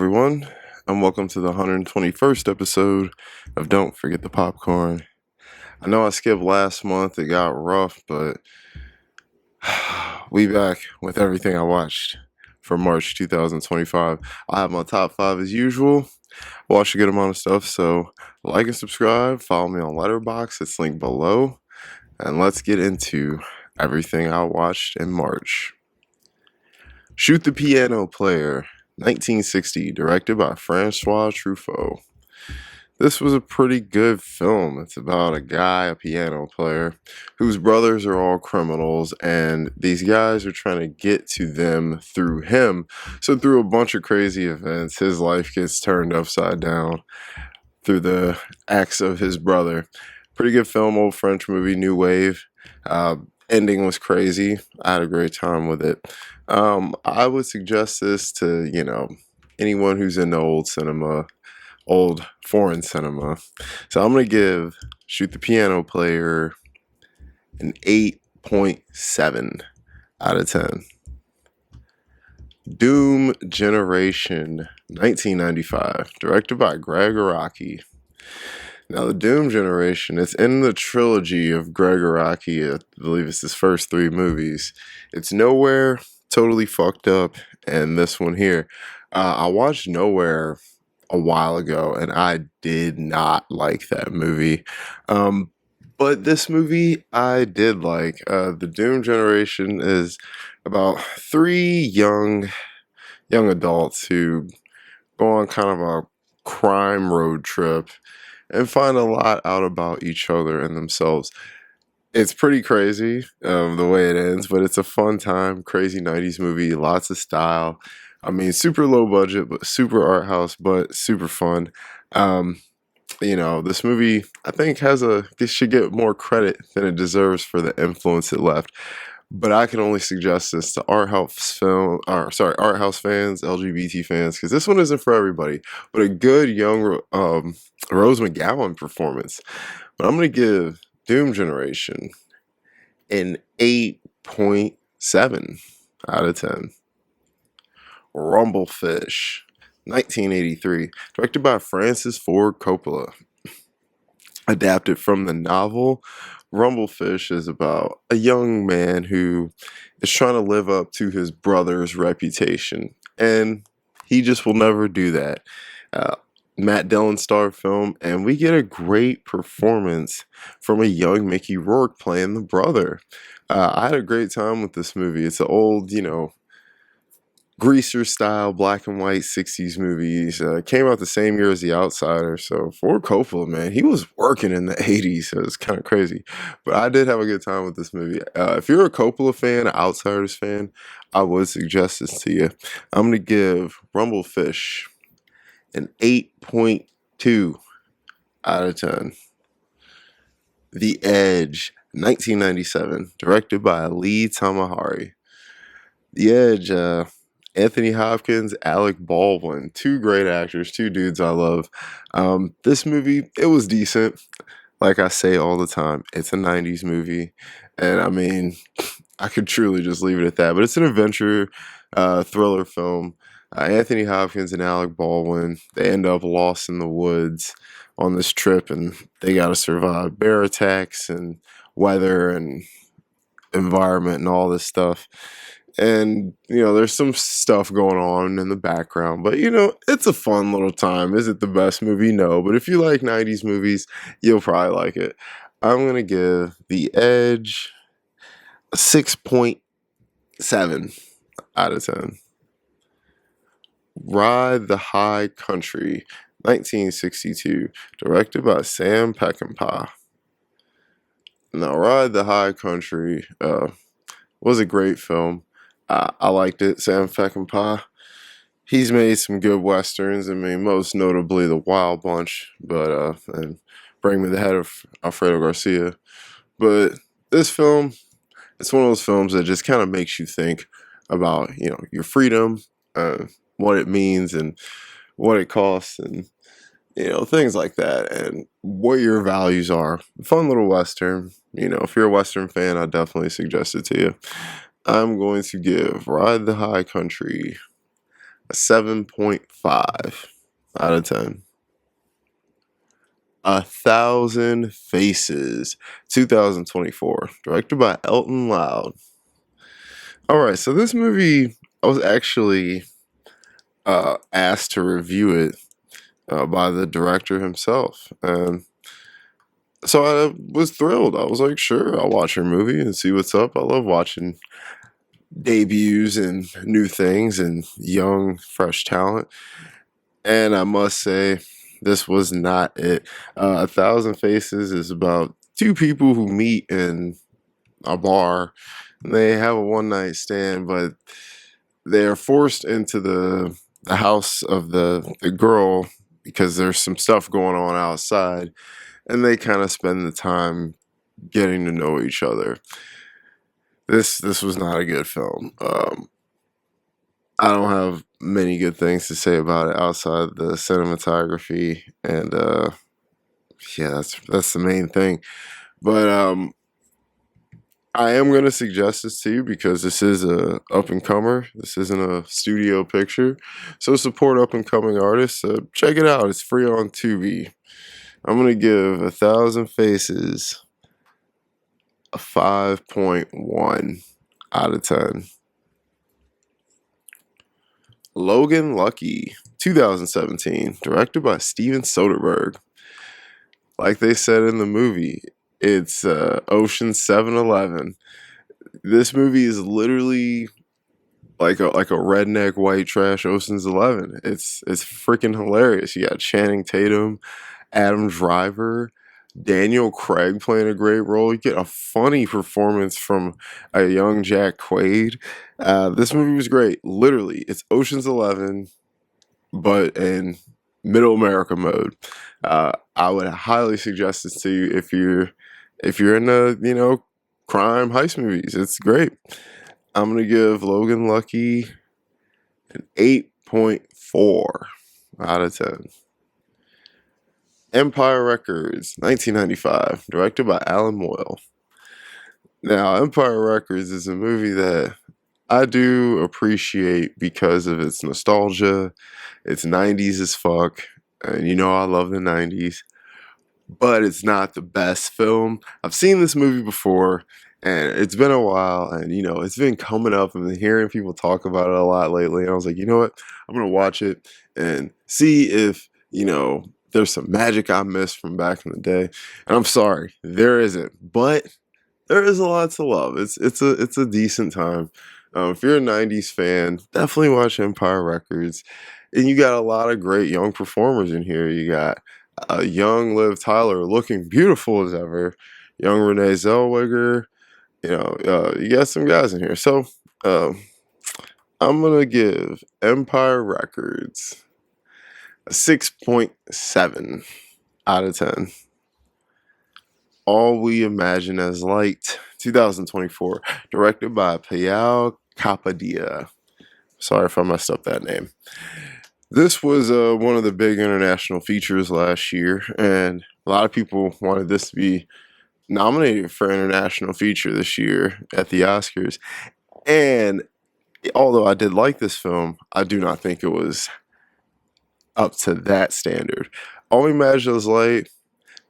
everyone, and welcome to the 121st episode of Don't Forget the Popcorn. I know I skipped last month, it got rough, but we back with everything I watched for March 2025. I have my top 5 as usual. Watched a good amount of stuff, so like and subscribe, follow me on Letterboxd, it's linked below, and let's get into everything I watched in March. Shoot the Piano Player, 1960, directed by Francois Truffaut. This was a pretty good film. It's about a guy, a piano player, whose brothers are all criminals, and these guys are trying to get to them through him. So through a bunch of crazy events, his life gets turned upside down through the acts of his brother. Pretty good film, old French movie, new wave. Ending was crazy. I had a great time with it. I would suggest this to, anyone who's into old cinema, old foreign cinema. So I'm going to give Shoot the Piano Player an 8.7 out of 10. Doom Generation, 1995, directed by Greg Araki. Now, the Doom Generation, it's in the trilogy of Greg Araki. I believe it's his first 3 movies. It's Nowhere, Totally Fucked Up, and this one here. I watched Nowhere a while ago, and I did not like that movie. But this movie I did like. The Doom Generation is about 3 young adults who go on kind of a crime road trip and find a lot out about each other and themselves. It's pretty crazy the way it ends, but it's a fun time. Crazy 90s movie, lots of style. I mean, super low budget, but super art house, but super fun. This movie, I think, it should get more credit than it deserves for the influence it left. But I can only suggest this to art house fans, LGBT fans, because this one isn't for everybody. But a good young Rose McGowan performance. But I'm going to give Doom Generation an 8.7 out of 10. Rumblefish, 1983, directed by Francis Ford Coppola. Adapted from the novel, Rumblefish is about a young man who is trying to live up to his brother's reputation, and he just will never do that. Matt Dillon star film, and we get a great performance from a young Mickey Rourke playing the brother. I had a great time with this movie. It's an old, greaser style black and white 60s movies. Came out the same year as The Outsider, so Ford Coppola, man, he was working in the 80s, so it's kind of crazy. But I did have a good time with this movie. If you're a Coppola fan, an Outsiders fan, I would suggest this to you. I'm going to give Rumblefish an 8.2 out of 10. The Edge, 1997, directed by Lee Tamahori. The Edge, Anthony Hopkins, Alec Baldwin, 2 great actors, 2 dudes I love. This movie, it was decent. Like I say all the time, it's a 90s movie. And I mean, I could truly just leave it at that. But it's an adventure thriller film. Anthony Hopkins and Alec Baldwin, they end up lost in the woods on this trip, and they got to survive bear attacks and weather and environment and all this stuff. And, there's some stuff going on in the background, but, it's a fun little time. Is it the best movie? No. But if you like 90s movies, you'll probably like it. I'm going to give The Edge a 6.7 out of 10. Ride the High Country, 1962, directed by Sam Peckinpah. Now, Ride the High Country was a great film. I liked it. Sam Peckinpah, he's made some good westerns. I mean, most notably The Wild Bunch, and Bring Me the Head of Alfredo Garcia. But this film, it's one of those films that just kind of makes you think about, your freedom, what it means and what it costs, and things like that, and what your values are. Fun little western. If you're a western fan, I definitely suggest it to you. I'm going to give Ride the High Country a 7.5 out of 10. A Thousand Faces, 2024, directed by Elton Loud. All right, so this movie, I was actually asked to review it by the director himself. And so I was thrilled. I was like, sure, I'll watch your movie and see what's up. I love watching debuts and new things and young, fresh talent. And I must say, this was not it. A Thousand Faces is about two people who meet in a bar. And they have a one night stand, but they're forced into the house of the girl because there's some stuff going on outside. And they kind of spend the time getting to know each other. This was not a good film. I don't have many good things to say about it outside the cinematography, and yeah, that's the main thing. But I am gonna suggest this to you because this is a up and comer. This isn't a studio picture, so support up and coming artists. Check it out. It's free on Tubi. I'm gonna give A Thousand Faces a 5.1 out of 10. Logan Lucky, 2017, directed by Steven Soderbergh. Like they said in the movie, it's Ocean 7-Eleven. This movie is literally like a redneck white trash Ocean's 11. It's freaking hilarious. You got Channing Tatum, Adam Driver, Daniel Craig playing a great role. You get a funny performance from a young Jack Quaid. This movie was great. Literally, it's Ocean's 11, but in middle America mode. I would highly suggest this to you if you're into crime heist movies. It's great. I'm gonna give Logan Lucky an 8.4 out of 10. Empire Records, 1995, directed by Alan Moyle. Now, Empire Records is a movie that I do appreciate because of its nostalgia. It's 90s as fuck, and I love the 90s, but it's not the best film. I've seen this movie before, and it's been a while, and it's been coming up. I've been hearing people talk about it a lot lately, and I was like, you know what? I'm gonna watch it and see if there's some magic I missed from back in the day. And I'm sorry, there isn't, but there is a lot to love. It's a decent time. If you're a '90s fan, definitely watch Empire Records. And you got a lot of great young performers in here. You got young Liv Tyler looking beautiful as ever. Young Renee Zellweger. You got some guys in here. So I'm gonna give Empire Records a 6.7 out of 10. All We Imagine as Light, 2024, directed by Payal Kapadia. Sorry if I messed up that name. This was one of the big international features last year, and a lot of people wanted this to be nominated for international feature this year at the Oscars. And although I did like this film, I do not think it was up to that standard. All We Imagine as Light,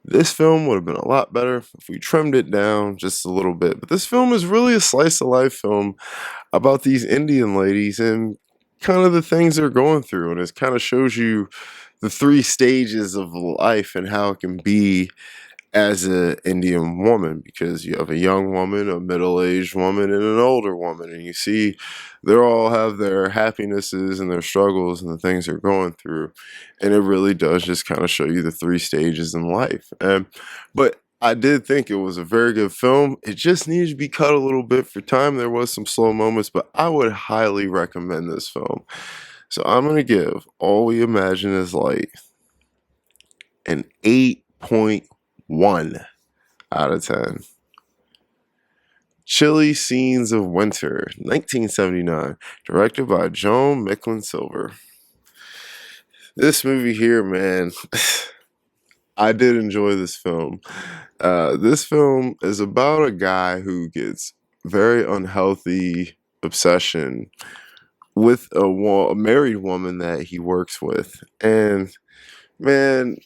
this film would have been a lot better if we trimmed it down just a little bit. But this film is really a slice of life film about these Indian ladies and kind of the things they're going through. And it kind of shows you the three stages of life and how it can be as an Indian woman, because you have a young woman, a middle-aged woman, and an older woman. And you see they all have their happinesses and their struggles and the things they're going through. And it really does just kind of show you the three stages in life. But I did think it was a very good film. It just needed to be cut a little bit for time. There was some slow moments, but I would highly recommend this film. So I'm going to give All We Imagine as Light an 8.1 out of 10. Chilly Scenes of Winter, 1979, directed by Joan Micklin Silver. This movie here, man, I did enjoy this film. This film is about a guy who gets very unhealthy obsession with a married woman that he works with. And man,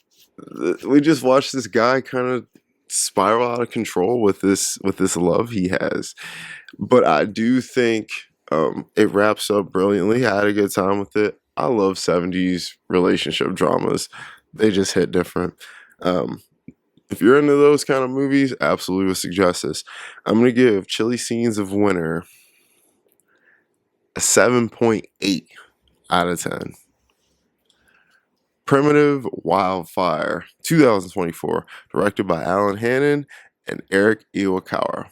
we just watched this guy kind of spiral out of control with this love he has. But I do think it wraps up brilliantly. I had a good time with it. I love 70s relationship dramas. They just hit different. Um, if you're into those kind of movies, absolutely would suggest this. I'm gonna give Chilly Scenes of Winter a 7.8 out of 10. Primitive Wildfire, 2024, directed by Alan Hannon and Eric Iwakawa.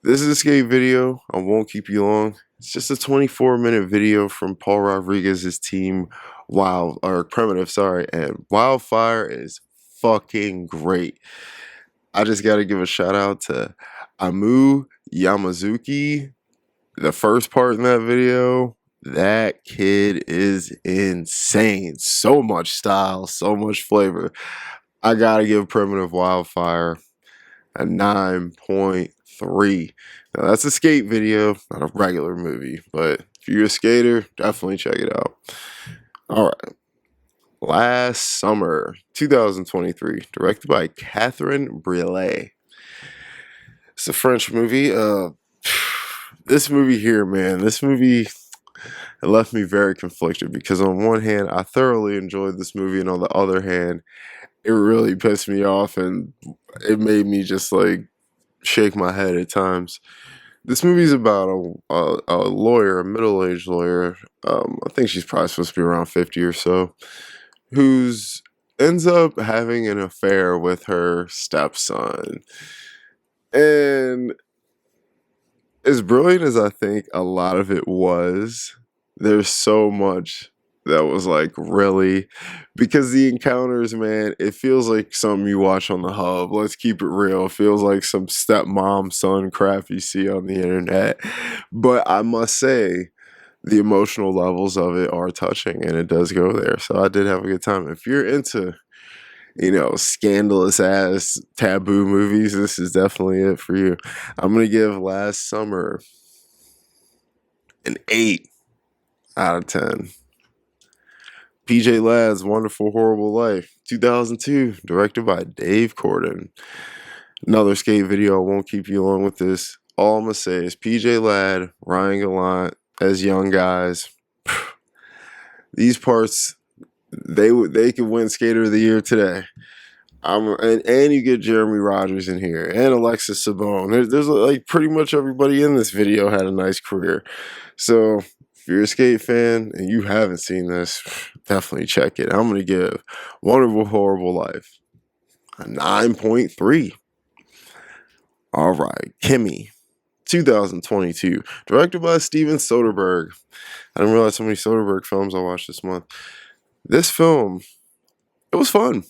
This is a skate video. I won't keep you long. It's just a 24-minute video from Paul Rodriguez's team, Primitive, sorry, and Wildfire is fucking great. I just got to give a shout out to Amu Yamazuki. The first part in that video, that kid is insane. So much style, so much flavor. I gotta give Primitive Wildfire a 9.3. Now that's a skate video, not a regular movie, but if you're a skater, definitely check it out. All right. Last Summer, 2023, directed by Catherine Breillat. It's a French movie. This movie here, man, it left me very conflicted because on one hand, I thoroughly enjoyed this movie, and on the other hand, it really pissed me off and it made me just like shake my head at times. This movie's about a lawyer, a middle-aged lawyer. I think she's probably supposed to be around 50 or so, who's ends up having an affair with her stepson. And as brilliant as I think a lot of it was, there's so much that was like really, because the encounters, man, it feels like something you watch on the hub. Let's keep it real. It feels like some stepmom son crap you see on the internet. But I must say, the emotional levels of it are touching and it does go there. So I did have a good time. If you're into, scandalous ass taboo movies, this is definitely it for you. I'm going to give Last Summer an 8 out of 10. PJ Ladd's Wonderful Horrible Life, 2002, directed by Dave Corden. Another skate video. I won't keep you long with this. All I'm going to say is PJ Ladd, Ryan Gallant as young guys. These parts, they could win Skater of the Year today. And you get Jeremy Rogers in here and Alexis Sabone. There's like pretty much everybody in this video had a nice career. So if you're a skate fan and you haven't seen this, definitely check it. I'm gonna give Wonderful Horrible Life a 9.3. All right, Kimmy, 2022, directed by Steven Soderbergh. I didn't realize how many Soderbergh films I watched this month. This film, it was fun.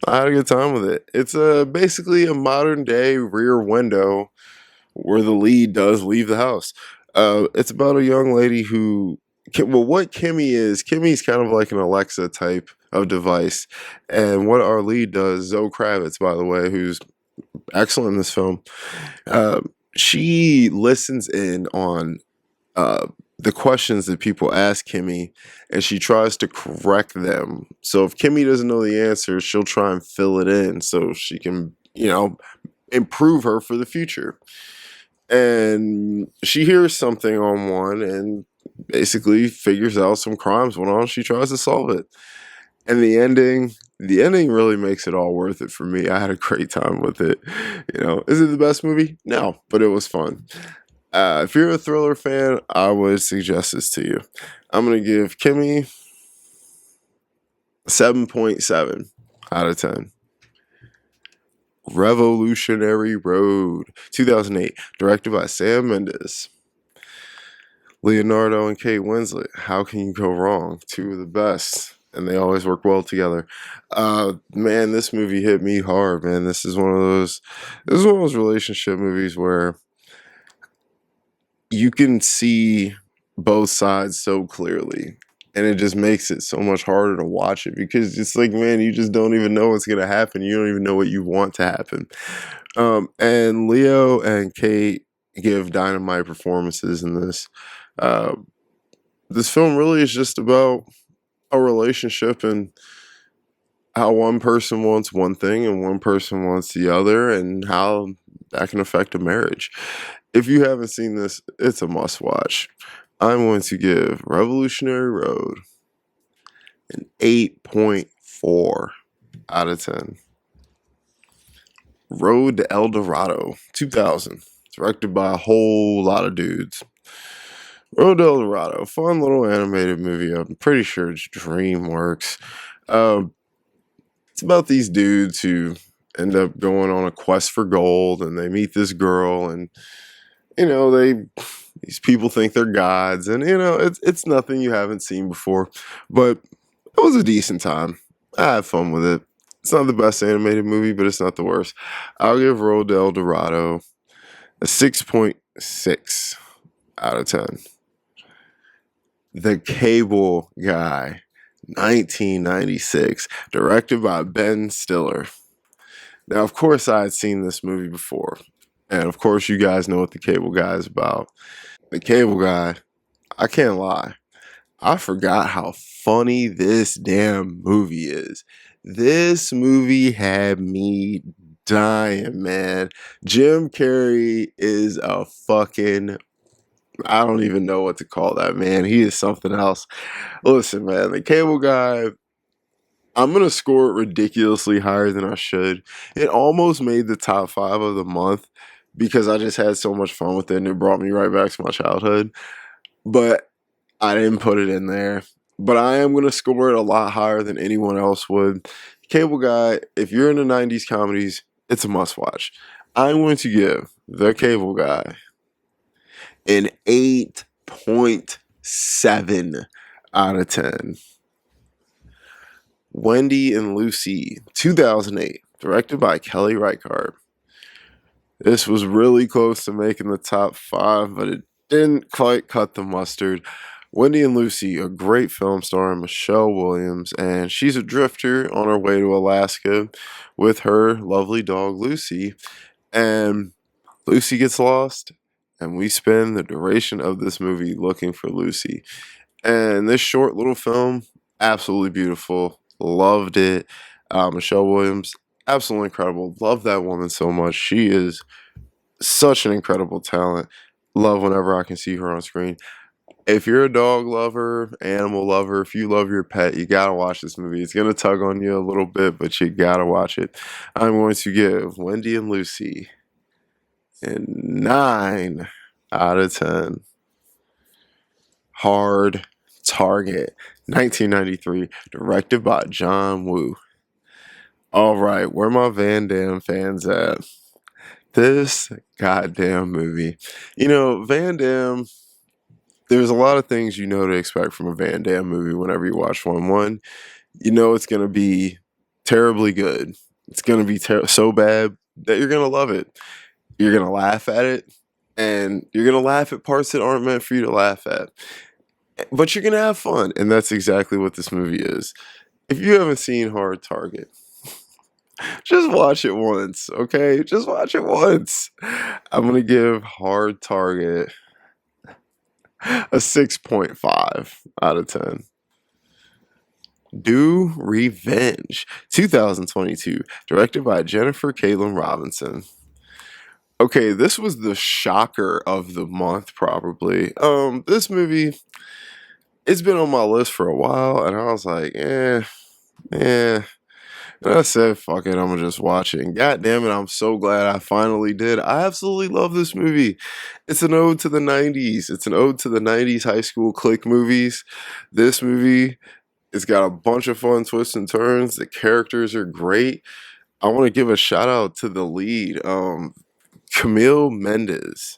I had a good time with it. It's basically a modern day Rear Window where the lead does leave the house. It's about a young lady who, what Kimmy's kind of like an Alexa type of device. And what our lead does, Zoe Kravitz, by the way, who's excellent in this film, she listens in on the questions that people ask Kimmy, and she tries to correct them. So if Kimmy doesn't know the answer, she'll try and fill it in so she can, improve her for the future. And she hears something on one and basically figures out some crimes went on. She tries to solve it. And the ending really makes it all worth it for me. I had a great time with it. Is it the best movie? No, but it was fun. If you're a thriller fan, I would suggest this to you. I'm going to give Kimmy 7.7 out of 10. Revolutionary Road, 2008, directed by Sam Mendes. Leonardo and Kate Winslet. How can you go wrong? Two of the best, and they always work well together. Man, this movie hit me hard, man. This is one of those relationship movies where you can see both sides so clearly, and it just makes it so much harder to watch it because it's like, man, you just don't even know what's going to happen. You don't even know what you want to happen. And Leo and Kate give dynamite performances in this. this film really is just about a relationship and how one person wants one thing and one person wants the other, and how that can affect a marriage. If you haven't seen this, it's a must watch. I'm going to give Revolutionary Road an 8.4 out of 10. Road to El Dorado, 2000, directed by a whole lot of dudes. Road to El Dorado, fun little animated movie. I'm pretty sure it's DreamWorks. Um, it's about these dudes who end up going on a quest for gold, and they meet this girl, and these people think they're gods, and it's nothing you haven't seen before, but it was a decent time. I had fun with it. It's not the best animated movie, but it's not the worst. I'll give Road to El Dorado a 6.6 out of 10. The Cable Guy, 1996, directed by Ben Stiller. Now, of course, I had seen this movie before, and of course, you guys know what The Cable Guy is about. The Cable Guy, I can't lie, I forgot how funny this damn movie is. This movie had me dying, man. Jim Carrey is a fucking, I don't even know what to call that, man. He is something else. Listen, man, The Cable Guy, I'm going to score it ridiculously higher than I should. It almost made the top 5 of the month because I just had so much fun with it and it brought me right back to my childhood. But I didn't put it in there. But I am going to score it a lot higher than anyone else would. Cable Guy, if you're into 90s comedies, it's a must watch. I'm going to give The Cable Guy an 8.7 out of 10. Wendy and Lucy, 2008, directed by Kelly Reichardt. This was really close to making the top 5, but it didn't quite cut the mustard. Wendy and Lucy, a great film starring Michelle Williams, and she's a drifter on her way to Alaska with her lovely dog Lucy. And Lucy gets lost, and we spend the duration of this movie looking for Lucy. And this short little film, absolutely beautiful. Loved it. Michelle Williams, absolutely incredible. Love that woman so much. She is such an incredible talent. Love whenever I can see her on screen. If you're a dog lover, animal lover, if you love your pet, you gotta watch this movie. It's gonna tug on you a little bit, but you gotta watch it. I'm going to give Wendy and Lucy a 9 out of 10. Hard Target, 1993, directed by John Woo. All right, where my Van Damme fans at? This goddamn movie. Van Damme, there's a lot of things to expect from a Van Damme movie whenever you watch one. One, it's going to be terribly good. It's going to be so bad that you're going to love it. You're going to laugh at it, and you're going to laugh at parts that aren't meant for you to laugh at. But you're going to have fun, and that's exactly what this movie is. If you haven't seen Hard Target, just watch it once, okay? Just watch it once. I'm going to give Hard Target a 6.5 out of 10. Do Revenge, 2022, directed by Jennifer Caitlin Robinson. Okay, this was the shocker of the month, probably. This movie, it's been on my list for a while, and I was like, eh. And I said, fuck it, I'm gonna just watch it. And god damn it, I'm so glad I finally did. I absolutely love this movie. It's an ode to the 90s. It's an ode to the 90s high school clique movies. This movie, it's got a bunch of fun twists and turns. The characters are great. I want to give a shout out to the lead, Camille Mendes.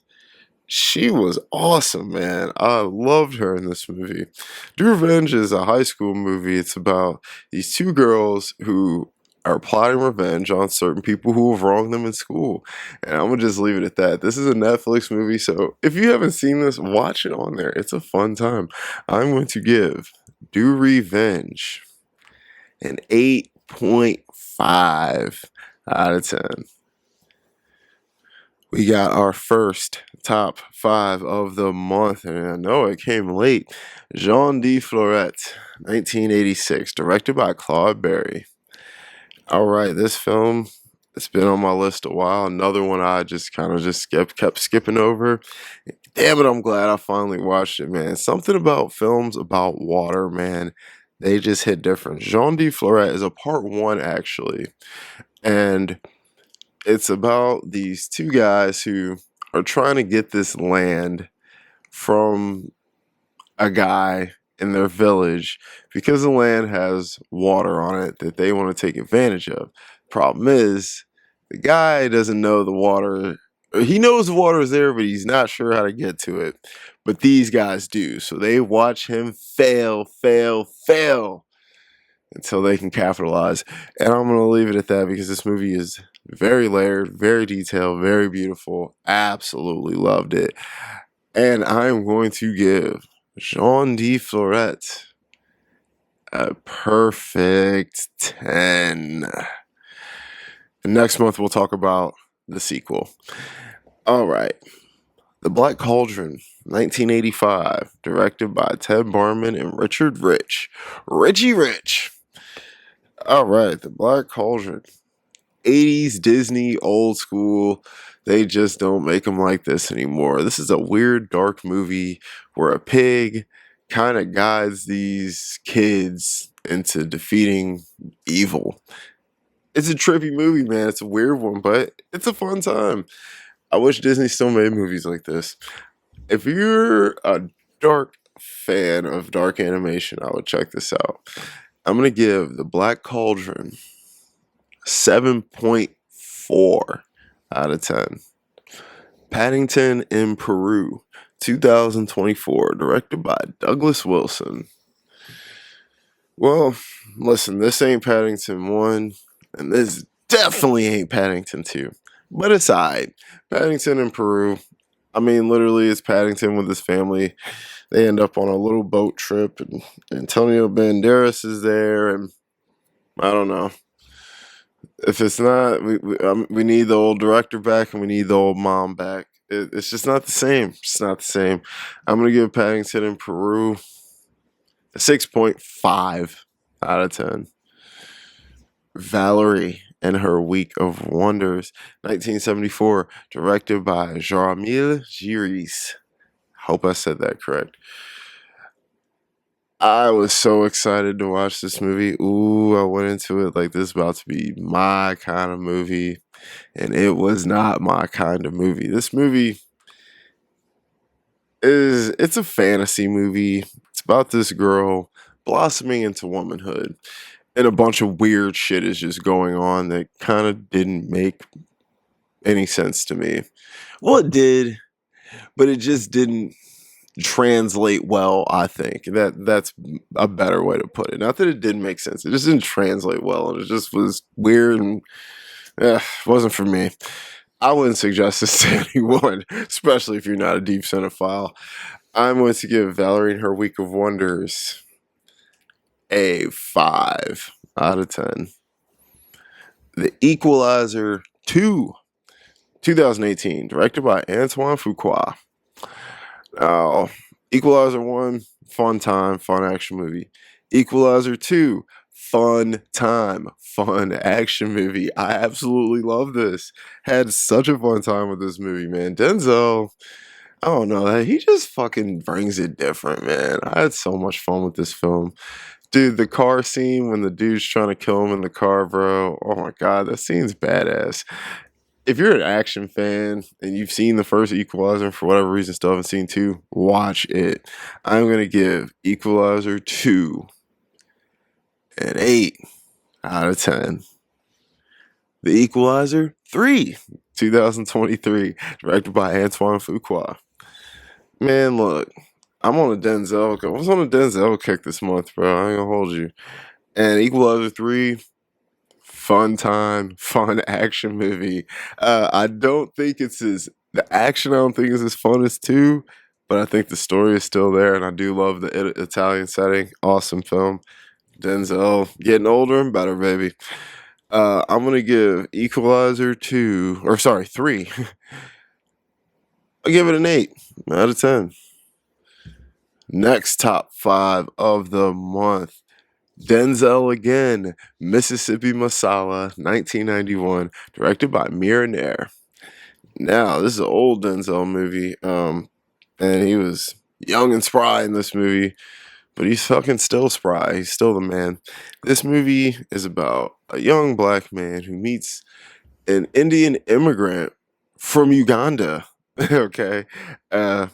She was awesome, man. I loved her in this movie. Do Revenge is a high school movie. It's about these two girls who are plotting revenge on certain people who have wronged them in school. And I'm going to just leave it at that. This is a Netflix movie, so if you haven't seen this, watch it on there. It's a fun time. I'm going to give Do Revenge an 8.5 out of 10. We got our first top 5 of the month, and I know it came late. Jean de Florette, 1986, directed by Claude Berry. All right, this film, it's been on my list a while. Another one I just kind of just kept skipping over. Damn it, I'm glad I finally watched it, man. Something about films about water, man. They just hit different. Jean de Florette is a part one, actually. And it's about these two guys who are trying to get this land from a guy in their village because the land has water on it that they want to take advantage of. Problem is, the guy doesn't know the water. He knows the water is there, but he's not sure how to get to it. But these guys do. So they watch him fail, fail, fail until they can capitalize. And I'm going to leave it at that because this movie is very layered, very detailed, very beautiful. Absolutely loved it. And I'm going to give Jean de Florette a perfect 10. Next month, we'll talk about the sequel. All right. The Black Cauldron, 1985, directed by Ted Barman and Richard Rich. Richie Rich. All right. The Black Cauldron. 80s Disney, old school. They just don't make them like this anymore. This is a weird, dark movie where a pig kind of guides these kids into defeating evil. It's a trippy movie, man. It's a weird one, but it's a fun time. I wish Disney still made movies like this. If you're a dark fan of dark animation, I would check this out. I'm going to give The Black Cauldron 7.4 out of 10. Paddington in Peru, 2024, directed by Douglas Wilson. Well, listen, this ain't Paddington 1, and this definitely ain't Paddington 2, but it's alright. Paddington in Peru, I mean, literally, it's Paddington with his family. They end up on a little boat trip, and Antonio Banderas is there, and I don't know. If it's not, we need the old director back and we need the old mom back. It's just not the same. It's not the same. I'm going to give Paddington in Peru a 6.5 out of 10. Valerie and Her Week of Wonders, 1974, directed by Jaromil Giris. Hope I said that correct. I was so excited to watch this movie. Ooh, I went into it like this is about to be my kind of movie, and it was not my kind of movie. This movie it's a fantasy movie. It's about this girl blossoming into womanhood, and a bunch of weird shit is just going on that kind of didn't make any sense to me. Well, it did, but it just didn't translate well. I think that's a better way to put it. Not that it didn't make sense, it just didn't translate well, and it just was weird and wasn't for me. I wouldn't suggest this to anyone, especially if you're not a deep cinephile. I'm going to give Valerie and Her Week of Wonders a 5 out of 10. The Equalizer 2, 2018, directed by Antoine Fuqua. Now, Equalizer 1, fun time, fun action movie. Equalizer 2, fun time, fun action movie. I absolutely love this. Had such a fun time with this movie, man. Denzel, I don't know, he just fucking brings it different, man. I had so much fun with this film. Dude, the car scene when the dude's trying to kill him in the car, bro. Oh my god, that scene's badass. If you're an action fan and you've seen the first Equalizer for whatever reason still haven't seen 2, watch it. I'm going to give Equalizer 2 an 8 out of 10. The Equalizer 3, 2023, directed by Antoine Fuqua. Man, look, I'm on a Denzel. I was on a Denzel kick this month, bro. I ain't gonna hold you. And Equalizer 3, fun time, fun action movie. I don't think the action I don't think is as fun as 2, but I think the story is still there, and I do love the Italian setting. Awesome film. Denzel getting older and better, baby. I'm gonna give Equalizer 3 I give it an 8 out of 10. Next top 5 of the month. Denzel again, Mississippi Masala, 1991, directed by Mira Nair. Now, this is an old Denzel movie, and he was young and spry in this movie, but he's fucking still spry. He's still the man. This movie is about a young black man who meets an Indian immigrant from Uganda. Okay, uh,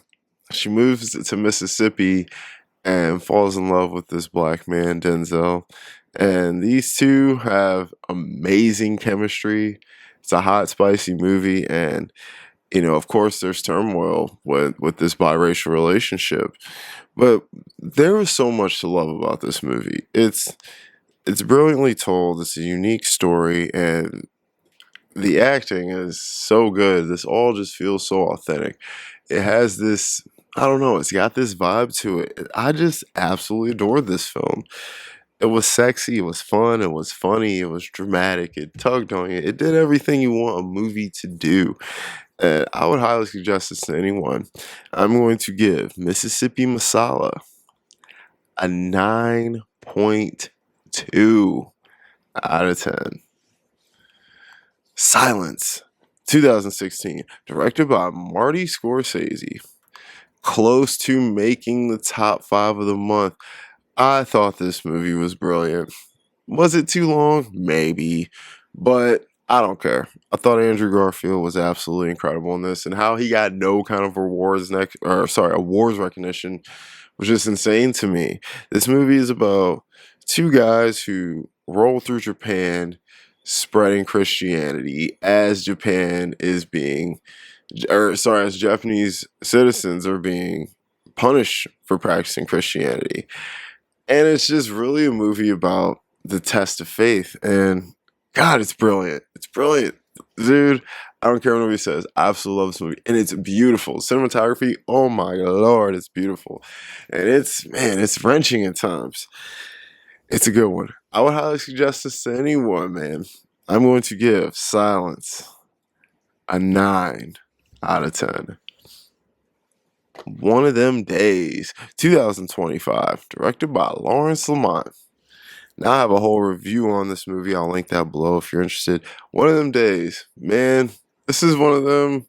she moves to Mississippi and falls in love with this black man, Denzel. And these two have amazing chemistry. It's a hot, spicy movie, and of course, there's turmoil with this biracial relationship. But there is so much to love about this movie. It's brilliantly told. It's a unique story, and the acting is so good. This all just feels so authentic. It has this, I don't know, it's got this vibe to it. I just absolutely adored this film. It was sexy, it was fun, it was funny, it was dramatic, it tugged on you. It did everything you want a movie to do. And I would highly suggest this to anyone. I'm going to give Mississippi Masala a 9.2 out of 10. Silence, 2016, directed by Marty Scorsese. Close to making the top 5 of the month. I thought this movie was brilliant. Was it too long? Maybe. But I don't care. I thought Andrew Garfield was absolutely incredible in this, and how he got no kind of awards recognition was just insane to me. This movie is about two guys who roll through Japan spreading Christianity as as Japanese citizens are being punished for practicing Christianity. And it's just really a movie about the test of faith. And God, it's brilliant. It's brilliant. Dude, I don't care what nobody says. I absolutely love this movie. And it's beautiful. Cinematography, oh my Lord, it's beautiful. And it's wrenching at times. It's a good one. I would highly suggest this to anyone, man. I'm going to give Silence a 9 out of 10. One of Them Days, 2025, directed by Lawrence Lamont. Now I have a whole review on this movie. I'll link that below if you're interested. One of Them Days, man, this is one of them.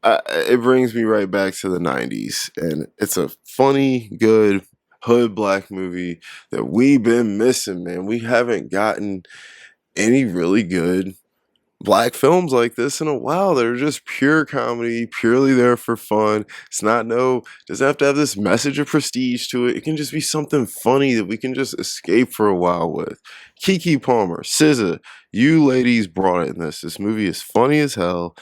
It brings me right back to the 90s, and it's a funny, good hood black movie that we've been missing, man. We haven't gotten any really good black films like this in a while. They're just pure comedy, purely there for fun. Doesn't have to have this message of prestige to it. It can just be something funny that we can just escape for a while with. Keke Palmer, SZA, you ladies brought it in this. This movie is funny as hell.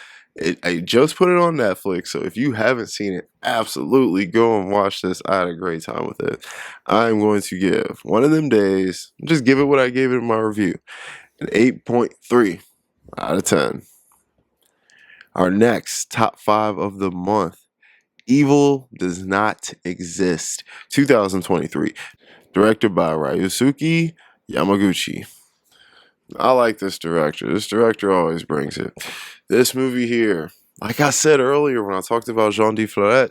I just put it on Netflix, so if you haven't seen it, absolutely go and watch this. I had a great time with it. I'm going to give One of Them Days, just give it what I gave it in my review, an 8.3 out of 10. Our next top 5 of the month, Evil Does Not Exist, 2023, directed by Ryusuke Yamaguchi. I like this director. This director always brings it. This movie here, like I said earlier when I talked about Jean D. Florette,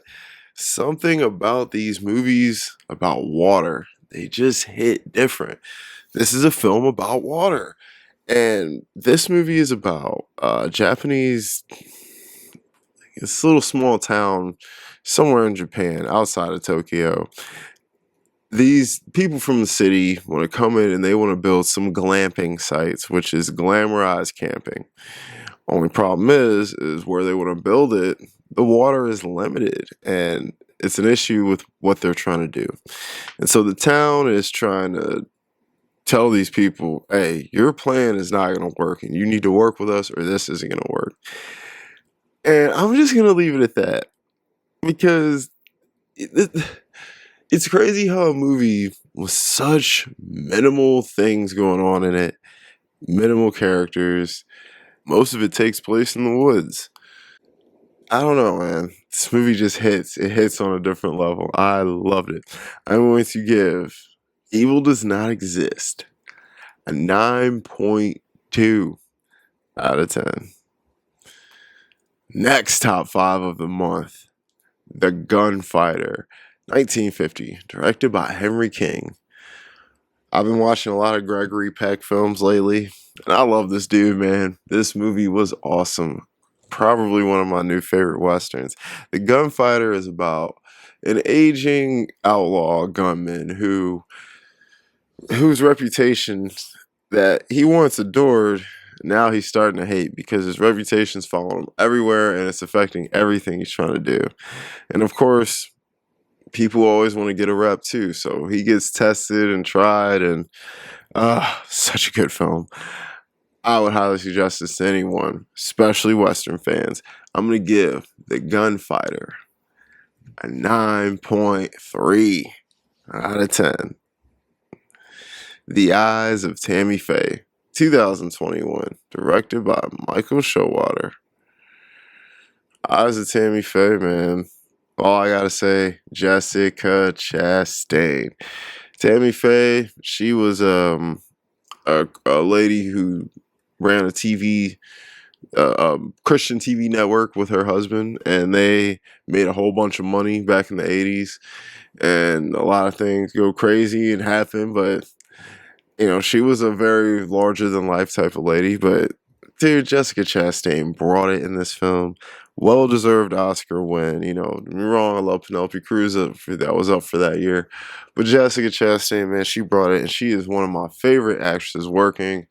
something about these movies about water, they just hit different. This is a film about water. And this movie is about Japanese, this little small town somewhere in Japan, outside of Tokyo. These people from the city want to come in and they want to build some glamping sites, which is glamorized camping. Only problem is where they want to build it, the water is limited, and it's an issue with what they're trying to do. And so the town is trying to tell these people, hey, your plan is not going to work and you need to work with us or this isn't going to work. And I'm just going to leave it at that, because it's crazy how a movie with such minimal things going on in it, minimal characters, most of it takes place in the woods. I don't know, man. This movie just hits. It hits on a different level. I loved it. I'm going to give Evil Does Not Exist a 9.2 out of 10. Next top five of the month, The Gunfighter, 1950, directed by Henry King. I've been watching a lot of Gregory Peck films lately, and I love this dude, man. This movie was awesome. Probably one of my new favorite westerns. The Gunfighter is about an aging outlaw gunman whose reputation that he once adored, now he's starting to hate because his reputation's following him everywhere and it's affecting everything he's trying to do. And of course, people always want to get a rep too, so he gets tested and tried, and such a good film. I would highly suggest this to anyone, especially Western fans. I'm going to give The Gunfighter a 9.3 out of 10. The Eyes of Tammy Faye, 2021, directed by Michael Showalter. Eyes of Tammy Faye, man. All I gotta say, Jessica Chastain. Tammy Faye, she was a lady who ran a Christian TV network with her husband, and they made a whole bunch of money back in the 80s, and a lot of things go crazy and happen, but she was a very larger than life type of lady. But dude, Jessica Chastain brought it in this film. Well deserved Oscar win. Don't get me wrong, I love Penelope Cruz that was up for that year. But Jessica Chastain, man, she brought it, and she is one of my favorite actresses working.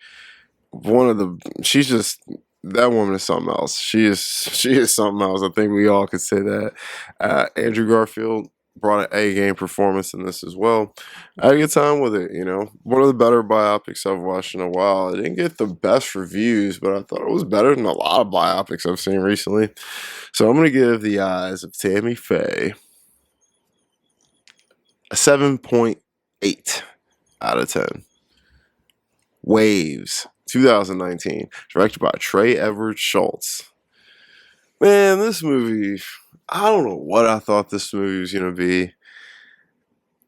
She's just, that woman is something else. She is something else. I think we all could say that. Andrew Garfield brought an A-game performance in this as well. I had a good time with it, One of the better biopics I've watched in a while. It didn't get the best reviews, but I thought it was better than a lot of biopics I've seen recently. So I'm going to give The Eyes of Tammy Faye a 7.8 out of 10. Waves, 2019, directed by Trey Everett Schultz. Man, this movie, I don't know what I thought this movie was going to be,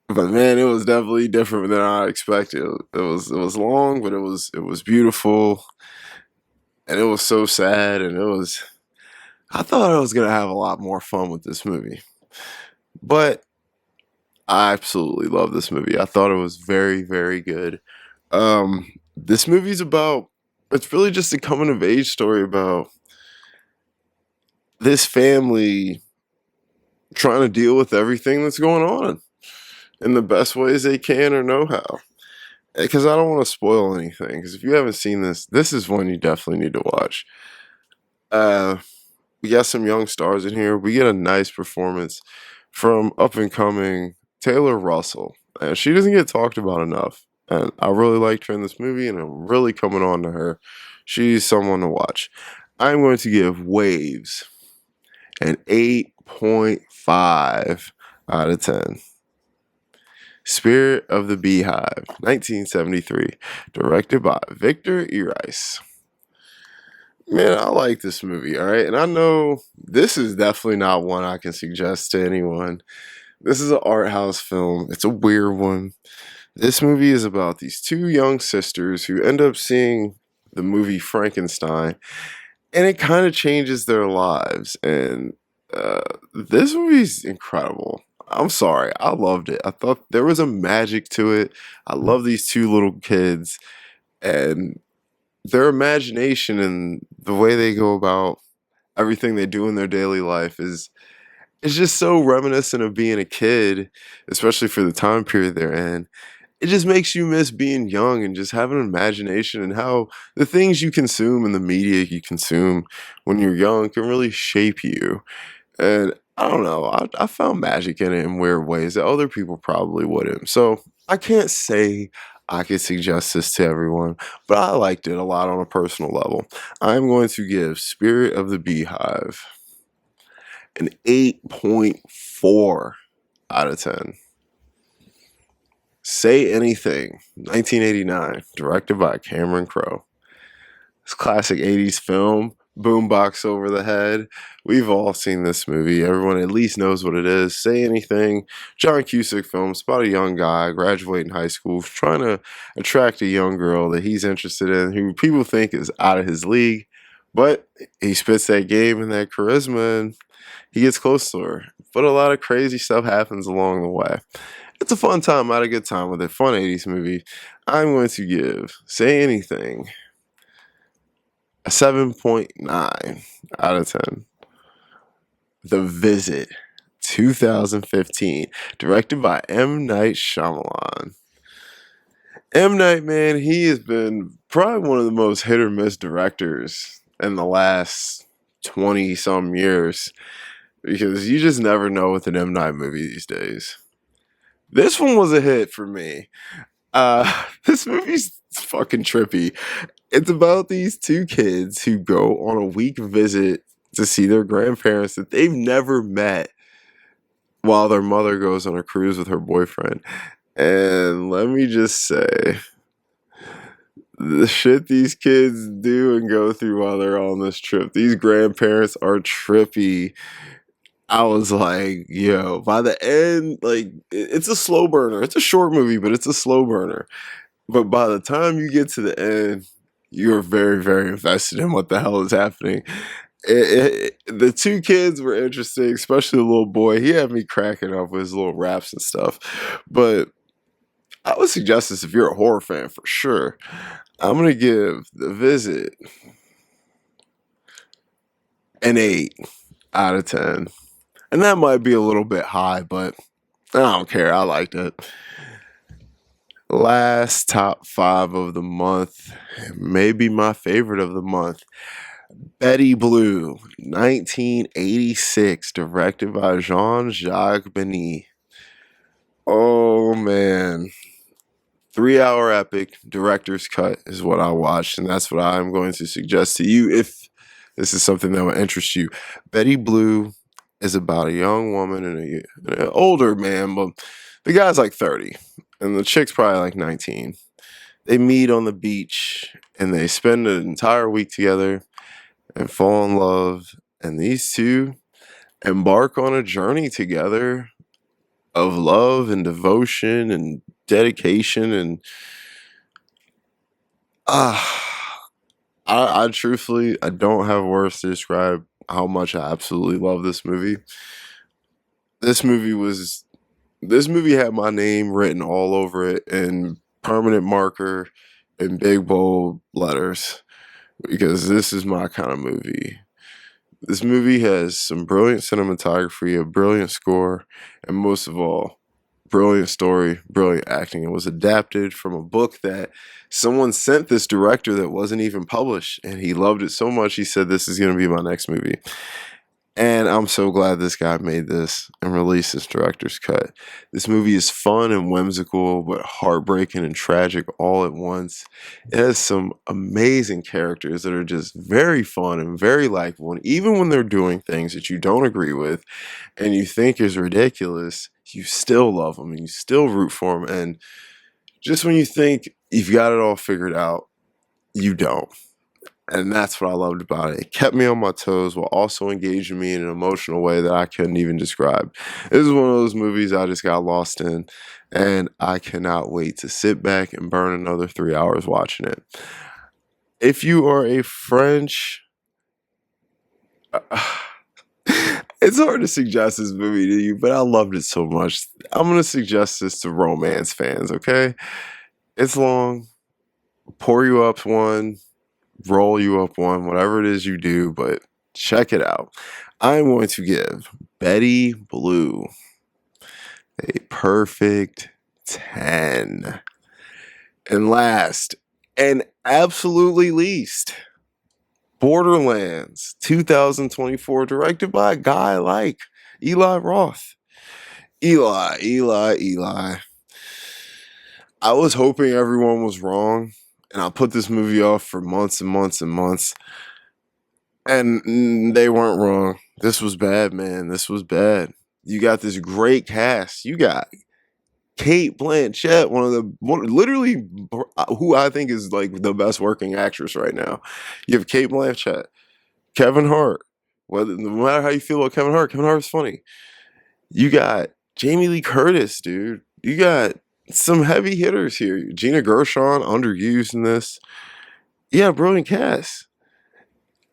but man, it was definitely different than I expected. It was long, but it was beautiful, and it was so sad, and I thought I was going to have a lot more fun with this movie, but I absolutely love this movie. I thought it was very, very good. This movie's it's really just a coming of age story about this family trying to deal with everything that's going on in the best ways they can or know how. Because I don't want to spoil anything, because if you haven't seen this is one you definitely need to watch. We got some young stars in here. We get a nice performance from up-and-coming Taylor Russell. She doesn't get talked about enough, and I really liked her in this movie, and I'm really coming on to her. She's someone to watch. I'm going to give Waves an 8.5 out of 10. Spirit of the Beehive, 1973, directed by Victor Erice. Man, I like this movie, all right? And I know this is definitely not one I can suggest to anyone. This is an art house film. It's a weird one. This movie is about these two young sisters who end up seeing the movie Frankenstein, and it kind of changes their lives. And this movie's incredible. I'm sorry, I loved it. I thought there was a magic to it. I love these two little kids, and their imagination and the way they go about everything they do in their daily life is just so reminiscent of being a kid, especially for the time period they're in. It just makes you miss being young and just having an imagination, and how the things you consume and the media you consume when you're young can really shape you. And I don't know, I found magic in it in weird ways that other people probably wouldn't. So I can't say I could suggest this to everyone, but I liked it a lot on a personal level. I'm going to give Spirit of the Beehive an 8.4 out of 10. Say Anything, 1989, directed by Cameron Crowe. This classic 80s film, boombox over the head. We've all seen this movie. Everyone at least knows what it is. Say Anything, John Cusack film. It's about a young guy graduating high school, trying to attract a young girl that he's interested in, who people think is out of his league. But he spits that game and that charisma, and he gets close to her. But a lot of crazy stuff happens along the way. It's a fun time. I had a good time with it. Fun 80s movie. I'm going to give Say Anything a 7.9 out of 10. The Visit, 2015, directed by M. Night Shyamalan. M. Night, man, he has been probably one of the most hit or miss directors in the last 20 some years, because you just never know with an M. Night movie these days. This one was a hit for me. This movie's fucking trippy. It's about these two kids who go on a week visit to see their grandparents that they've never met, while their mother goes on a cruise with her boyfriend. And let me just say, the shit these kids do and go through while they're on this trip, these grandparents are trippy. I was like, yo, by the end, like, it's a slow burner. It's a short movie, but it's a slow burner. But by the time you get to the end, you're very, very invested in what the hell is happening. The two kids were interesting, especially the little boy. He had me cracking up with his little raps and stuff. But I would suggest this if you're a horror fan for sure. I'm going to give The Visit an 8 out of 10. And that might be a little bit high, but I don't care. I liked it. Last top 5 of the month, maybe my favorite of the month. Betty Blue, 1986, directed by Jean-Jacques Benet. Oh man. 3-hour epic, director's cut is what I watched, and that's what I'm going to suggest to you if this is something that will interest you. Betty Blue is about a young woman and an older man, but the guy's like 30, and the chick's probably like 19. They meet on the beach, and they spend an entire week together and fall in love, and these two embark on a journey together of love and devotion and dedication, and I truthfully, I don't have words to describe how much I absolutely love this movie. This movie was this movie had my name written all over it in permanent marker in big bold letters, because this is my kind of movie. This movie has some brilliant cinematography, a brilliant score, and most of all, brilliant story, brilliant acting. It was adapted from a book that someone sent this director that wasn't even published, and he loved it so much he said, "This is going to be my next movie." And I'm so glad this guy made this and released this director's cut. This movie is fun and whimsical, but heartbreaking and tragic all at once. It has some amazing characters that are just very fun and very likable. And even when they're doing things that you don't agree with and you think is ridiculous, you still love them and you still root for them. And just when you think you've got it all figured out, you don't. And that's what I loved about it. It kept me on my toes while also engaging me in an emotional way that I couldn't even describe. This is one of those movies I just got lost in, and I cannot wait to sit back and burn another 3 hours watching it. If you are a French, it's hard to suggest this movie to you, but I loved it so much. I'm going to suggest this to romance fans, okay? It's long. Pour you up one, roll you up one, whatever it is you do, but check it out. I'm going to give Betty Blue a perfect 10. And last and absolutely least, Borderlands 2024, directed by a guy like Eli Roth. Eli. I was hoping everyone was wrong, and I put this movie off for months and months and months, and they weren't wrong. This was bad, man. This was bad. You got this great cast. You got Kate Blanchett, literally who I think is like the best working actress right now. You have Kate Blanchett, Kevin Hart. No matter how you feel about Kevin Hart's funny. You got Jamie Lee Curtis, dude. You got some heavy hitters here. Gina Gershon, underused in this. Yeah, brilliant cast.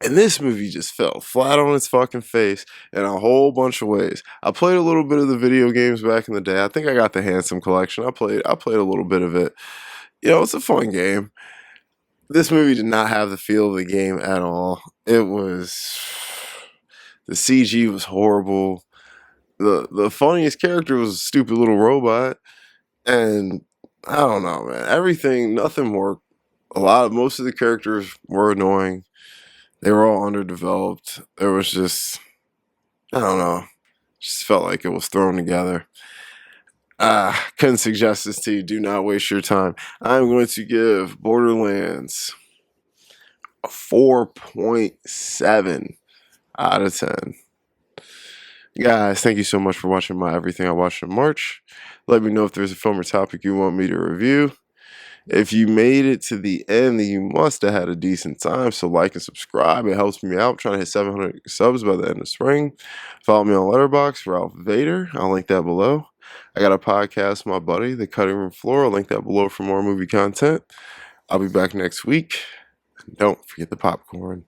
And this movie just fell flat on its fucking face in a whole bunch of ways. I played a little bit of the video games back in the day. I think I got the Handsome collection. I played a little bit of it. It's a fun game. This movie did not have the feel of the game at all. The CG was horrible. The funniest character was a stupid little robot. And I don't know, man. Nothing worked. Most of the characters were annoying. They were all underdeveloped. There was just, I don't know, just felt like it was thrown together. Couldn't suggest this to you. Do not waste your time. I'm going to give Borderlands a 4.7 out of 10. Guys, thank you so much for watching my Everything I Watched in March. Let me know if there's a film or topic you want me to review. If you made it to the end, then you must have had a decent time. So like and subscribe. It helps me out. I'm trying to hit 700 subs by the end of spring. Follow me on Letterboxd, Ralph Vader. I'll link that below. I got a podcast with my buddy, The Cutting Room Floor. I'll link that below for more movie content. I'll be back next week. Don't forget the popcorn.